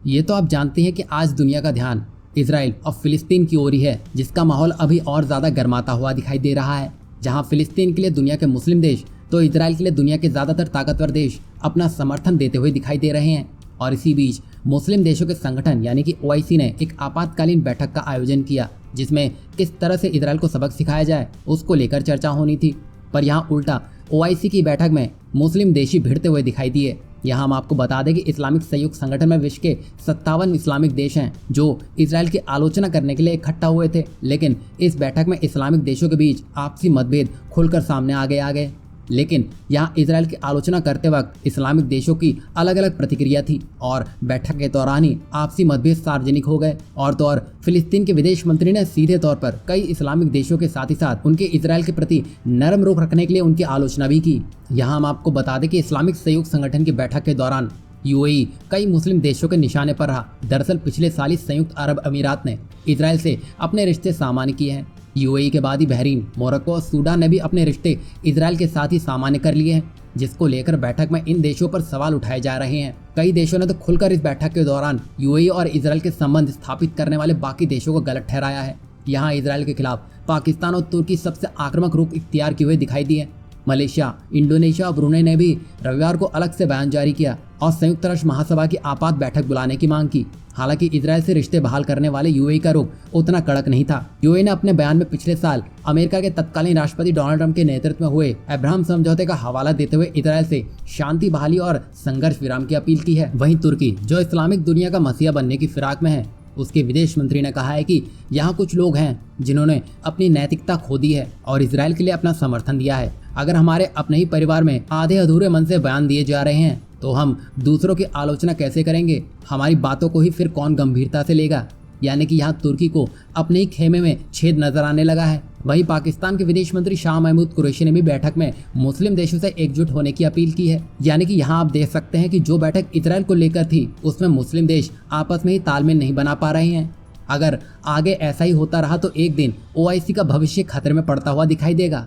ये तो आप जानते हैं कि आज दुनिया का ध्यान इजराइल और फिलिस्तीन की ओर ही है, जिसका माहौल अभी और ज़्यादा गर्माता हुआ दिखाई दे रहा है। जहां फिलिस्तीन के लिए दुनिया के मुस्लिम देश तो इजराइल के लिए दुनिया के ज़्यादातर ताकतवर देश अपना समर्थन देते हुए दिखाई दे रहे हैं। और इसी बीच मुस्लिम देशों के संगठन यानी कि ओआईसी ने एक आपातकालीन बैठक का आयोजन किया, जिसमें किस तरह से इजराइल को सबक सिखाया जाए उसको लेकर चर्चा होनी थी। पर यहाँ उल्टा ओआईसी की बैठक में मुस्लिम देश ही भिड़ते हुए दिखाई दिए। यहाँ हम आपको बता दें कि इस्लामिक सहयोग संगठन में विश्व के 57 इस्लामिक देश हैं जो इजराइल की आलोचना करने के लिए इकट्ठा हुए थे, लेकिन इस बैठक में इस्लामिक देशों के बीच आपसी मतभेद खुलकर सामने आ गए। लेकिन यहाँ इजराइल की आलोचना करते वक्त इस्लामिक देशों की अलग अलग प्रतिक्रिया थी और बैठक के दौरान ही आपसी मतभेद सार्वजनिक हो गए। और तो और फिलिस्तीन के विदेश मंत्री ने सीधे तौर पर कई इस्लामिक देशों के साथ ही साथ उनके इजराइल के प्रति नरम रुख रखने के लिए उनकी आलोचना भी की। यहाँ हम आपको बता दें कि इस्लामिक सहयोग संगठन की बैठक के दौरान यूएई कई मुस्लिम देशों के निशाने पर रहा। दरअसल पिछले साल ही संयुक्त अरब अमीरात ने इजराइल से अपने रिश्ते सामान्य किए हैं। यूएई के बाद ही बहरीन, मोरक्को और सूडान ने भी अपने रिश्ते इजराइल के साथ ही सामान्य कर लिए हैं, जिसको लेकर बैठक में इन देशों पर सवाल उठाए जा रहे हैं। कई देशों ने तो खुलकर इस बैठक के दौरान यूएई और इजराइल के संबंध स्थापित करने वाले बाकी देशों को गलत ठहराया है। यहाँ इजराइल के खिलाफ पाकिस्तान और तुर्की सबसे आक्रामक रुख इख्तियार किए हुए दिखाई दिए। मलेशिया, इंडोनेशिया और ब्रुनेई ने भी रविवार को अलग से बयान जारी किया और संयुक्त राष्ट्र महासभा की आपात बैठक बुलाने की मांग की। हालांकि इजराइल से रिश्ते बहाल करने वाले यूएई का रुख उतना कड़क नहीं था। यूएई ने अपने बयान में पिछले साल अमेरिका के तत्कालीन राष्ट्रपति डोनाल्ड ट्रंप के नेतृत्व में हुए अब्राहम समझौते का हवाला देते हुए इजराइल से शांति बहाली और संघर्ष विराम की अपील की है। वहीं तुर्की, जो इस्लामिक दुनिया का मसीहा बनने की फिराक में है, उसके विदेश मंत्री ने कहा है कि यहाँ कुछ लोग हैं जिन्होंने अपनी नैतिकता खो दी है और इजराइल के लिए अपना समर्थन दिया है। अगर हमारे अपने ही परिवार में आधे अधूरे मन से बयान दिए जा रहे हैं तो हम दूसरों की आलोचना कैसे करेंगे? हमारी बातों को ही फिर कौन गंभीरता से लेगा? यानी कि यहाँ तुर्की को अपने ही खेमे में छेद नजर आने लगा है। वहीं पाकिस्तान के विदेश मंत्री शाह महमूद कुरैशी ने भी बैठक में मुस्लिम देशों से एकजुट होने की अपील की है। यानी कि यहाँ आप देख सकते हैं कि जो बैठक इजराइल को लेकर थी उसमें मुस्लिम देश आपस में ही तालमेल नहीं बना पा रहे हैं। अगर आगे ऐसा ही होता रहा तो एक दिन ओआईसी का भविष्य खतरे में पड़ता हुआ दिखाई देगा।